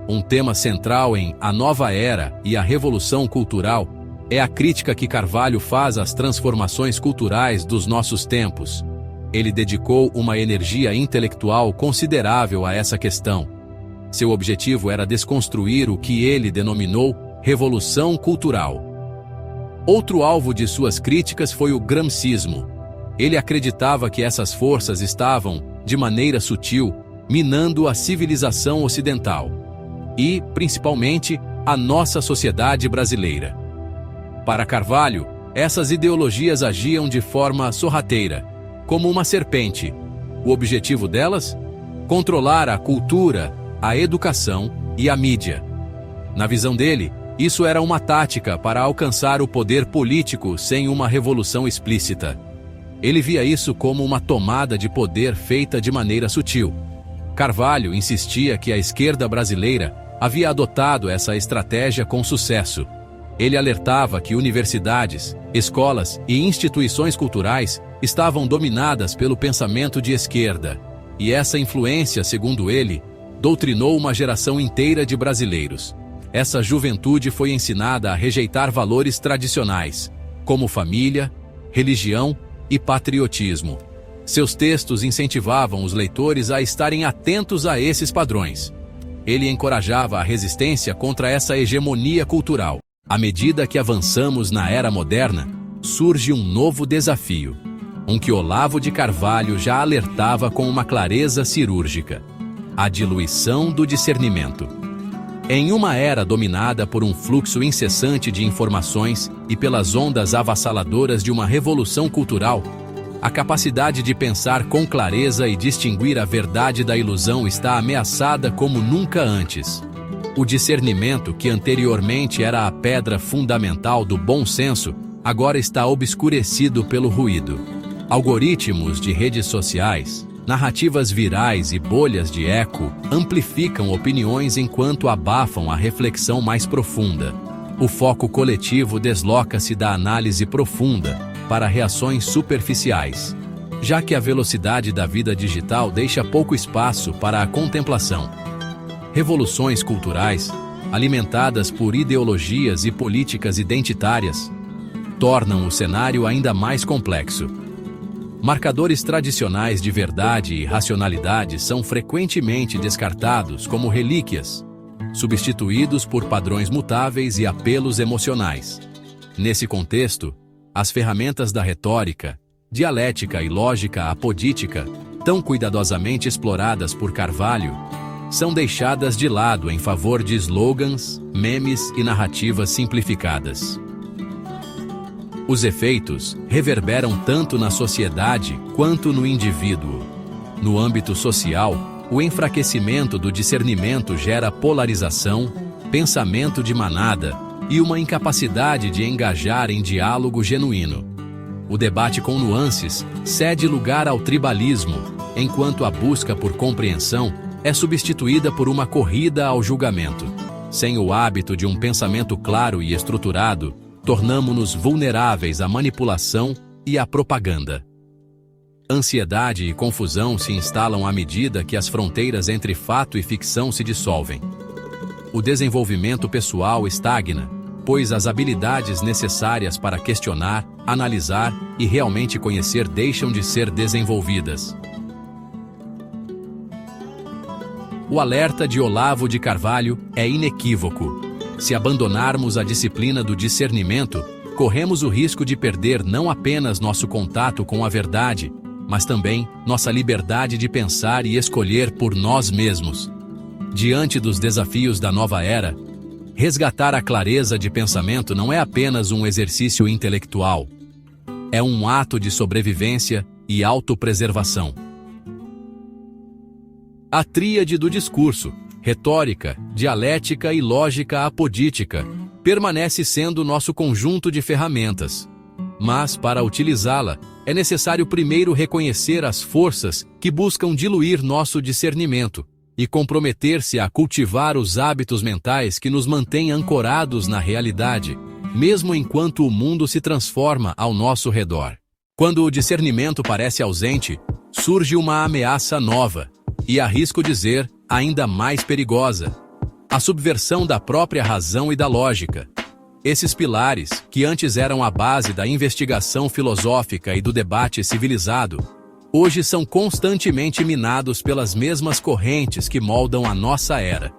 Um tema central em A Nova Era e a Revolução Cultural é a crítica que Carvalho faz às transformações culturais dos nossos tempos. Ele dedicou uma energia intelectual considerável a essa questão. Seu objetivo era desconstruir o que ele denominou Revolução Cultural. Outro alvo de suas críticas foi o gramscismo. Ele acreditava que essas forças estavam, de maneira sutil, minando a civilização ocidental e, principalmente, a nossa sociedade brasileira. Para Carvalho, essas ideologias agiam de forma sorrateira, como uma serpente. O objetivo delas? Controlar a cultura, a educação e a mídia. Na visão dele, isso era uma tática para alcançar o poder político sem uma revolução explícita. Ele via isso como uma tomada de poder feita de maneira sutil. Carvalho insistia que a esquerda brasileira havia adotado essa estratégia com sucesso. Ele alertava que universidades, escolas e instituições culturais estavam dominadas pelo pensamento de esquerda, e essa influência, segundo ele, doutrinou uma geração inteira de brasileiros. Essa juventude foi ensinada a rejeitar valores tradicionais, como família, religião e patriotismo. Seus textos incentivavam os leitores a estarem atentos a esses padrões. Ele encorajava a resistência contra essa hegemonia cultural. À medida que avançamos na era moderna, surge um novo desafio, um que Olavo de Carvalho já alertava com uma clareza cirúrgica: a diluição do discernimento. Em uma era dominada por um fluxo incessante de informações e pelas ondas avassaladoras de uma revolução cultural, a capacidade de pensar com clareza e distinguir a verdade da ilusão está ameaçada como nunca antes. O discernimento, que anteriormente era a pedra fundamental do bom senso, agora está obscurecido pelo ruído. Algoritmos de redes sociais, narrativas virais e bolhas de eco amplificam opiniões enquanto abafam a reflexão mais profunda. O foco coletivo desloca-se da análise profunda para reações superficiais, já que a velocidade da vida digital deixa pouco espaço para a contemplação. Revoluções culturais, alimentadas por ideologias e políticas identitárias, tornam o cenário ainda mais complexo. Marcadores tradicionais de verdade e racionalidade são frequentemente descartados como relíquias, substituídos por padrões mutáveis e apelos emocionais. Nesse contexto, as ferramentas da retórica, dialética e lógica apodítica, tão cuidadosamente exploradas por Carvalho, são deixadas de lado em favor de slogans, memes e narrativas simplificadas. Os efeitos reverberam tanto na sociedade quanto no indivíduo. No âmbito social, o enfraquecimento do discernimento gera polarização, pensamento de manada e uma incapacidade de engajar em diálogo genuíno. O debate com nuances cede lugar ao tribalismo, enquanto a busca por compreensão é substituída por uma corrida ao julgamento. Sem o hábito de um pensamento claro e estruturado, tornamo-nos vulneráveis à manipulação e à propaganda. Ansiedade e confusão se instalam à medida que as fronteiras entre fato e ficção se dissolvem. O desenvolvimento pessoal estagna, pois as habilidades necessárias para questionar, analisar e realmente conhecer deixam de ser desenvolvidas. O alerta de Olavo de Carvalho é inequívoco. Se abandonarmos a disciplina do discernimento, corremos o risco de perder não apenas nosso contato com a verdade, mas também nossa liberdade de pensar e escolher por nós mesmos. Diante dos desafios da nova era, resgatar a clareza de pensamento não é apenas um exercício intelectual. É um ato de sobrevivência e autopreservação. A tríade do discurso, retórica, dialética e lógica apodítica, permanece sendo nosso conjunto de ferramentas. Mas, para utilizá-la, é necessário primeiro reconhecer as forças que buscam diluir nosso discernimento e comprometer-se a cultivar os hábitos mentais que nos mantêm ancorados na realidade, mesmo enquanto o mundo se transforma ao nosso redor. Quando o discernimento parece ausente, surge uma ameaça nova, e arrisco dizer, ainda mais perigosa: A subversão da própria razão e da lógica. Esses pilares, que antes eram a base da investigação filosófica e do debate civilizado, hoje são constantemente minados pelas mesmas correntes que moldam a nossa era.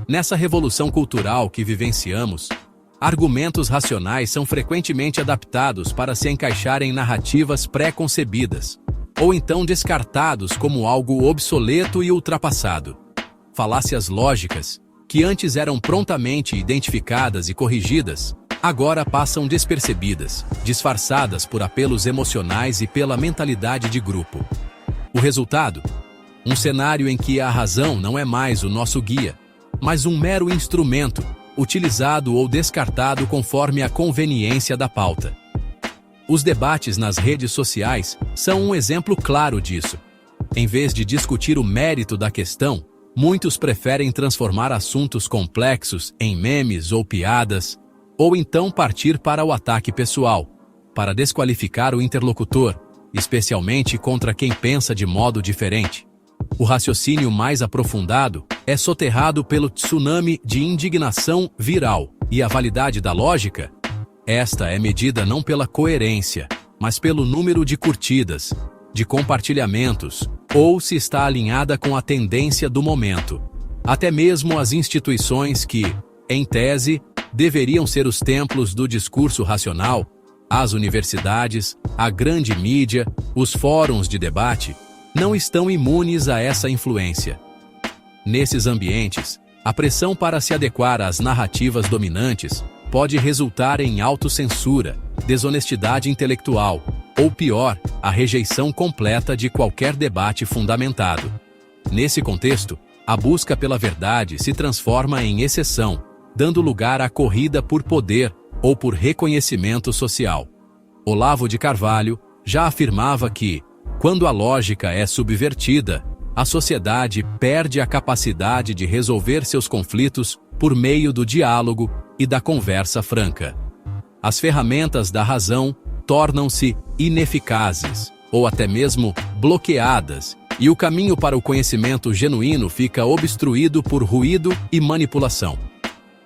Nessa revolução cultural que vivenciamos, argumentos racionais são frequentemente adaptados para se encaixar em narrativas pré-concebidas, ou então descartados como algo obsoleto e ultrapassado. Falácias lógicas, que antes eram prontamente identificadas e corrigidas, agora passam despercebidas, disfarçadas por apelos emocionais e pela mentalidade de grupo. O resultado? Um cenário em que a razão não é mais o nosso guia, mas um mero instrumento, utilizado ou descartado conforme a conveniência da pauta. Os debates nas redes sociais são um exemplo claro disso. Em vez de discutir o mérito da questão, muitos preferem transformar assuntos complexos em memes ou piadas, ou então partir para o ataque pessoal, para desqualificar o interlocutor, especialmente contra quem pensa de modo diferente. O raciocínio mais aprofundado é soterrado pelo tsunami de indignação viral, e a validade da lógica? Esta é medida não pela coerência, mas pelo número de curtidas, de compartilhamentos, ou se está alinhada com a tendência do momento. Até mesmo as instituições que, em tese, deveriam ser os templos do discurso racional, as universidades, a grande mídia, os fóruns de debate, não estão imunes a essa influência. Nesses ambientes, a pressão para se adequar às narrativas dominantes pode resultar em autocensura, desonestidade intelectual, ou pior, a rejeição completa de qualquer debate fundamentado. Nesse contexto, a busca pela verdade se transforma em exceção, dando lugar à corrida por poder ou por reconhecimento social. Olavo de Carvalho já afirmava que, quando a lógica é subvertida, a sociedade perde a capacidade de resolver seus conflitos por meio do diálogo e da conversa franca. As ferramentas da razão tornam-se ineficazes, ou até mesmo bloqueadas, e o caminho para o conhecimento genuíno fica obstruído por ruído e manipulação.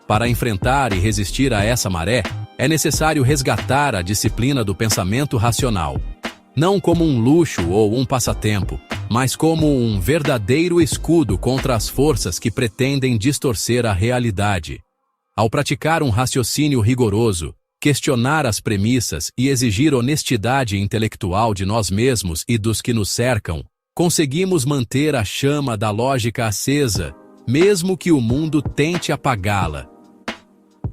Para enfrentar e resistir a essa maré, é necessário resgatar a disciplina do pensamento racional. Não como um luxo ou um passatempo, mas como um verdadeiro escudo contra as forças que pretendem distorcer a realidade. Ao praticar um raciocínio rigoroso, questionar as premissas e exigir honestidade intelectual de nós mesmos e dos que nos cercam, conseguimos manter a chama da lógica acesa, mesmo que o mundo tente apagá-la.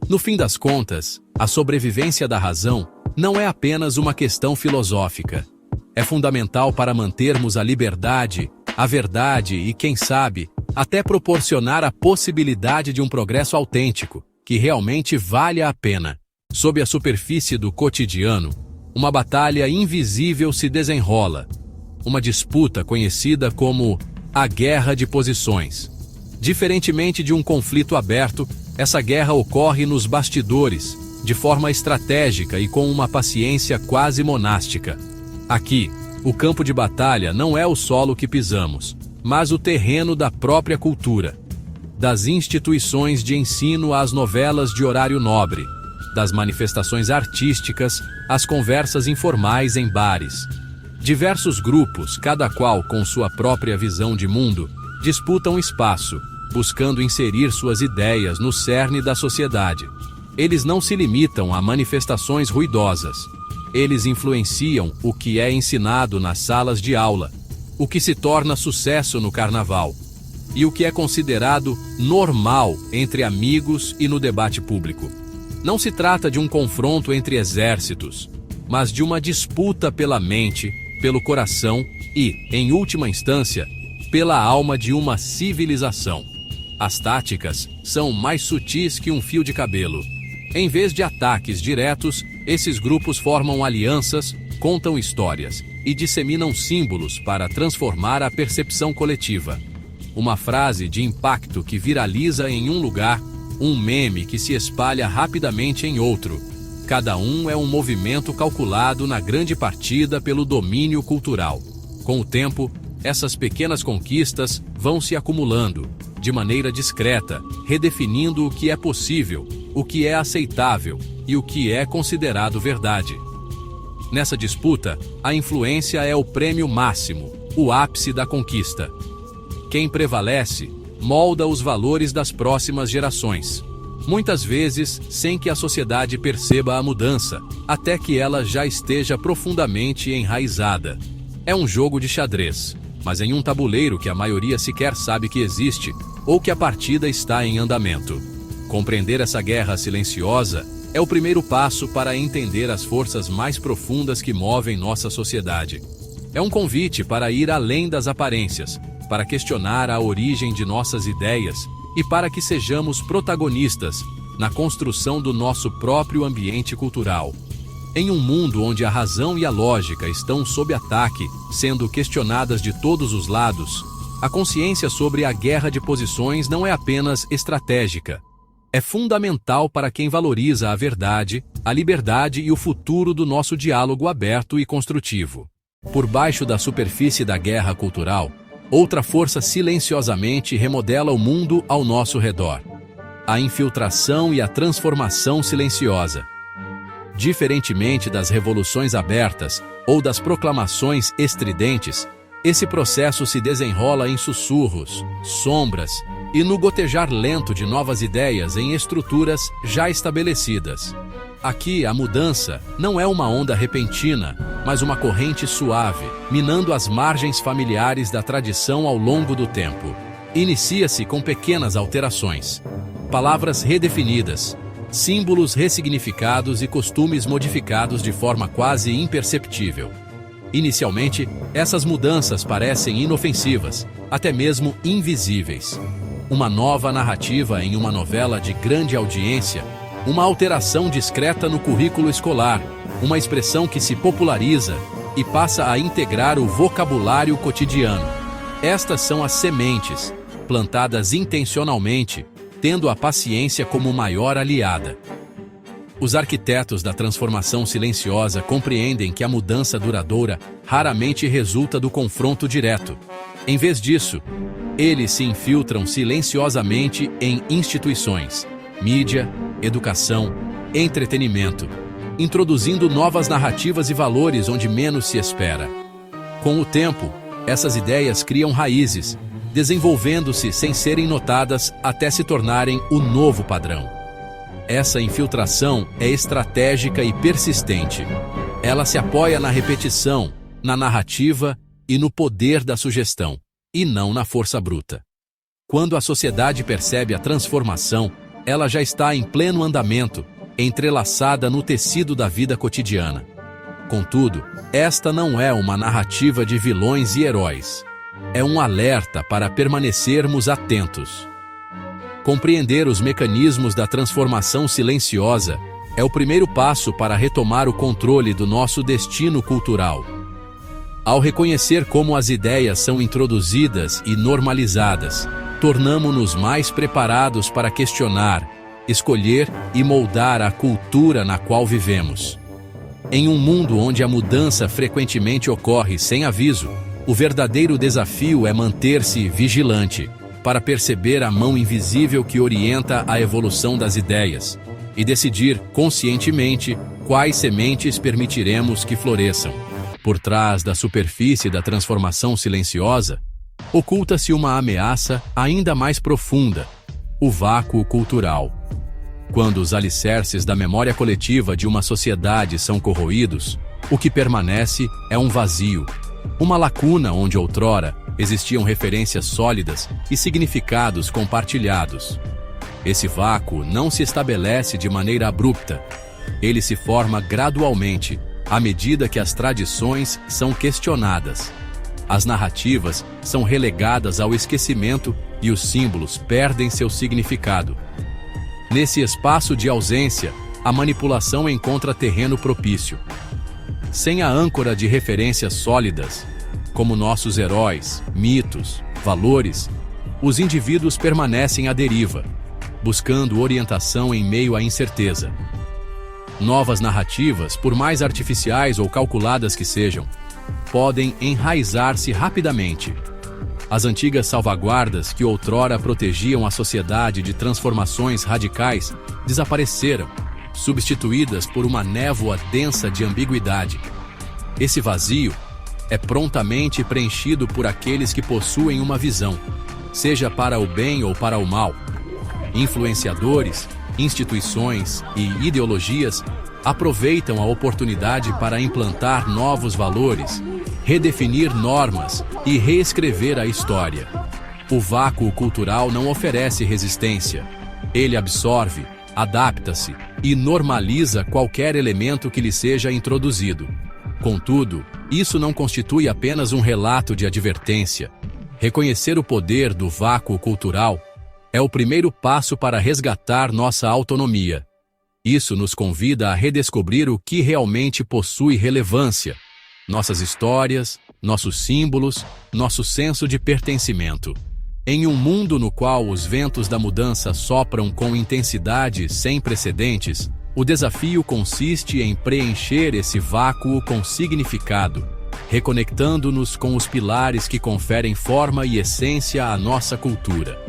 No fim das contas, a sobrevivência da razão não é apenas uma questão filosófica. É fundamental para mantermos a liberdade, a verdade e, quem sabe, até proporcionar a possibilidade de um progresso autêntico, que realmente valha a pena. Sob a superfície do cotidiano, uma batalha invisível se desenrola, uma disputa conhecida como a guerra de posições. Diferentemente de um conflito aberto, essa guerra ocorre nos bastidores, de forma estratégica e com uma paciência quase monástica. Aqui, o campo de batalha não é o solo que pisamos, mas o terreno da própria cultura. Das instituições de ensino às novelas de horário nobre, das manifestações artísticas às conversas informais em bares. Diversos grupos, cada qual com sua própria visão de mundo, disputam espaço, buscando inserir suas ideias no cerne da sociedade. Eles não se limitam a manifestações ruidosas. Eles influenciam o que é ensinado nas salas de aula, o que se torna sucesso no carnaval, e o que é considerado normal entre amigos e no debate público. Não se trata de um confronto entre exércitos, mas de uma disputa pela mente, pelo coração e, em última instância, pela alma de uma civilização. As táticas são mais sutis que um fio de cabelo. Em vez de ataques diretos, esses grupos formam alianças, contam histórias e disseminam símbolos para transformar a percepção coletiva. Uma frase de impacto que viraliza em um lugar, um meme que se espalha rapidamente em outro. Cada um é um movimento calculado na grande partida pelo domínio cultural. Com o tempo, essas pequenas conquistas vão se acumulando, de maneira discreta, redefinindo o que é possível, o que é aceitável e o que é considerado verdade. Nessa disputa, a influência é o prêmio máximo, o ápice da conquista. Quem prevalece, molda os valores das próximas gerações. Muitas vezes, sem que a sociedade perceba a mudança, até que ela já esteja profundamente enraizada. É um jogo de xadrez, mas em um tabuleiro que a maioria sequer sabe que existe, ou que a partida está em andamento. Compreender essa guerra silenciosa é o primeiro passo para entender as forças mais profundas que movem nossa sociedade. É um convite para ir além das aparências, para questionar a origem de nossas ideias e para que sejamos protagonistas na construção do nosso próprio ambiente cultural. Em um mundo onde a razão e a lógica estão sob ataque, sendo questionadas de todos os lados, a consciência sobre a guerra de posições não é apenas estratégica. É fundamental para quem valoriza a verdade, a liberdade e o futuro do nosso diálogo aberto e construtivo. Por baixo da superfície da guerra cultural, outra força silenciosamente remodela o mundo ao nosso redor. A infiltração e a transformação silenciosa. Diferentemente das revoluções abertas ou das proclamações estridentes, esse processo se desenrola em sussurros, sombras e no gotejar lento de novas ideias em estruturas já estabelecidas. Aqui, a mudança não é uma onda repentina, mas uma corrente suave, minando as margens familiares da tradição ao longo do tempo. Inicia-se com pequenas alterações. Palavras redefinidas, símbolos ressignificados e costumes modificados de forma quase imperceptível. Inicialmente, essas mudanças parecem inofensivas, até mesmo invisíveis. Uma nova narrativa em uma novela de grande audiência, uma alteração discreta no currículo escolar, uma expressão que se populariza e passa a integrar o vocabulário cotidiano. Estas são as sementes, plantadas intencionalmente, tendo a paciência como maior aliada. Os arquitetos da transformação silenciosa compreendem que a mudança duradoura raramente resulta do confronto direto. Em vez disso, eles se infiltram silenciosamente em instituições, mídia, educação, entretenimento, introduzindo novas narrativas e valores onde menos se espera. Com o tempo, essas ideias criam raízes, desenvolvendo-se sem serem notadas até se tornarem o novo padrão. Essa infiltração é estratégica e persistente. Ela se apoia na repetição, na narrativa e no poder da sugestão, e não na força bruta. Quando a sociedade percebe a transformação, ela já está em pleno andamento, entrelaçada no tecido da vida cotidiana. Contudo, esta não é uma narrativa de vilões e heróis. É um alerta para permanecermos atentos. Compreender os mecanismos da transformação silenciosa é o primeiro passo para retomar o controle do nosso destino cultural. Ao reconhecer como as ideias são introduzidas e normalizadas, tornamo-nos mais preparados para questionar, escolher e moldar a cultura na qual vivemos. Em um mundo onde a mudança frequentemente ocorre sem aviso, o verdadeiro desafio é manter-se vigilante, para perceber a mão invisível que orienta a evolução das ideias e decidir conscientemente quais sementes permitiremos que floresçam. Por trás da superfície da transformação silenciosa, oculta-se uma ameaça ainda mais profunda: o vácuo cultural. Quando os alicerces da memória coletiva de uma sociedade são corroídos, o que permanece é um vazio, uma lacuna onde outrora existiam referências sólidas e significados compartilhados. Esse vácuo não se estabelece de maneira abrupta. Ele se forma gradualmente, à medida que as tradições são questionadas. As narrativas são relegadas ao esquecimento e os símbolos perdem seu significado. Nesse espaço de ausência, a manipulação encontra terreno propício. Sem a âncora de referências sólidas, como nossos heróis, mitos, valores, os indivíduos permanecem à deriva, buscando orientação em meio à incerteza. Novas narrativas, por mais artificiais ou calculadas que sejam, podem enraizar-se rapidamente. As antigas salvaguardas que outrora protegiam a sociedade de transformações radicais desapareceram, substituídas por uma névoa densa de ambiguidade. Esse vazio é prontamente preenchido por aqueles que possuem uma visão, seja para o bem ou para o mal. Influenciadores, instituições e ideologias aproveitam a oportunidade para implantar novos valores, redefinir normas e reescrever a história. O vácuo cultural não oferece resistência. Ele absorve, adapta-se e normaliza qualquer elemento que lhe seja introduzido. Contudo, isso não constitui apenas um relato de advertência. Reconhecer o poder do vácuo cultural é o primeiro passo para resgatar nossa autonomia. Isso nos convida a redescobrir o que realmente possui relevância: nossas histórias, nossos símbolos, nosso senso de pertencimento. Em um mundo no qual os ventos da mudança sopram com intensidade sem precedentes, o desafio consiste em preencher esse vácuo com significado, reconectando-nos com os pilares que conferem forma e essência à nossa cultura.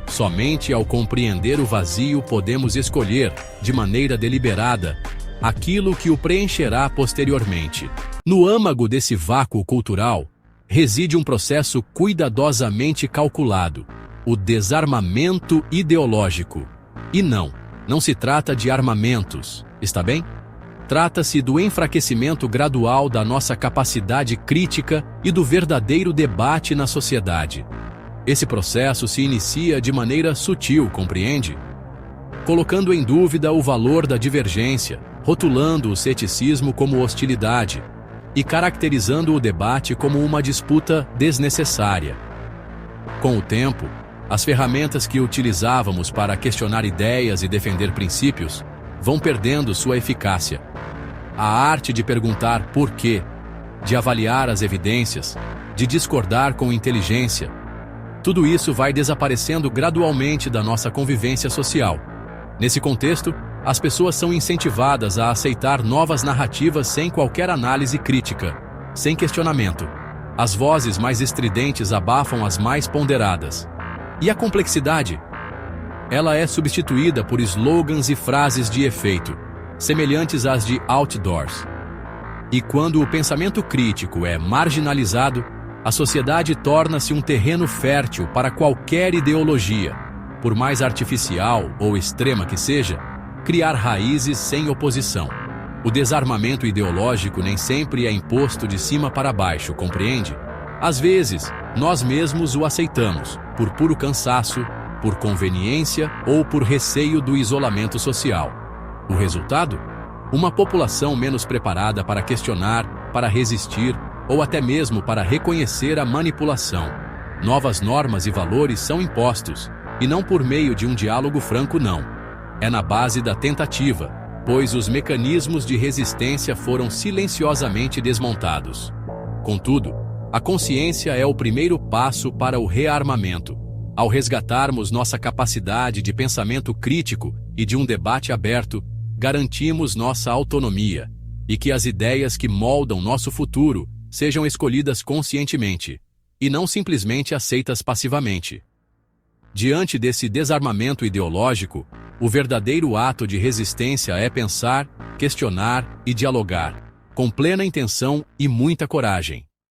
Somente ao compreender o vazio podemos escolher, de maneira deliberada, aquilo que o preencherá posteriormente. No âmago desse vácuo cultural, reside um processo cuidadosamente calculado: o desarmamento ideológico. E não se trata de armamentos, está bem? Trata-se do enfraquecimento gradual da nossa capacidade crítica e do verdadeiro debate na sociedade. Esse processo se inicia de maneira sutil, compreende? Colocando em dúvida o valor da divergência, rotulando o ceticismo como hostilidade e caracterizando o debate como uma disputa desnecessária. Com o tempo, as ferramentas que utilizávamos para questionar ideias e defender princípios vão perdendo sua eficácia. A arte de perguntar por quê, de avaliar as evidências, de discordar com inteligência, tudo isso vai desaparecendo gradualmente da nossa convivência social. Nesse contexto, as pessoas são incentivadas a aceitar novas narrativas sem qualquer análise crítica, sem questionamento. As vozes mais estridentes abafam as mais ponderadas. E a complexidade? Ela é substituída por slogans e frases de efeito, semelhantes às de outdoors. E quando o pensamento crítico é marginalizado, a sociedade torna-se um terreno fértil para qualquer ideologia, por mais artificial ou extrema que seja, criar raízes sem oposição. O desarmamento ideológico nem sempre é imposto de cima para baixo, compreende? Às vezes, nós mesmos o aceitamos, por puro cansaço, por conveniência ou por receio do isolamento social. O resultado? Uma população menos preparada para questionar, para resistir ou até mesmo para reconhecer a manipulação. Novas normas e valores são impostos, e não por meio de um diálogo franco, não. É na base da tentativa, pois os mecanismos de resistência foram silenciosamente desmontados. Contudo, a consciência é o primeiro passo para o rearmamento. Ao resgatarmos nossa capacidade de pensamento crítico e de um debate aberto, garantimos nossa autonomia, e que as ideias que moldam nosso futuro sejam escolhidas conscientemente, e não simplesmente aceitas passivamente. Diante desse desarmamento ideológico, o verdadeiro ato de resistência é pensar, questionar e dialogar, com plena intenção e muita coragem.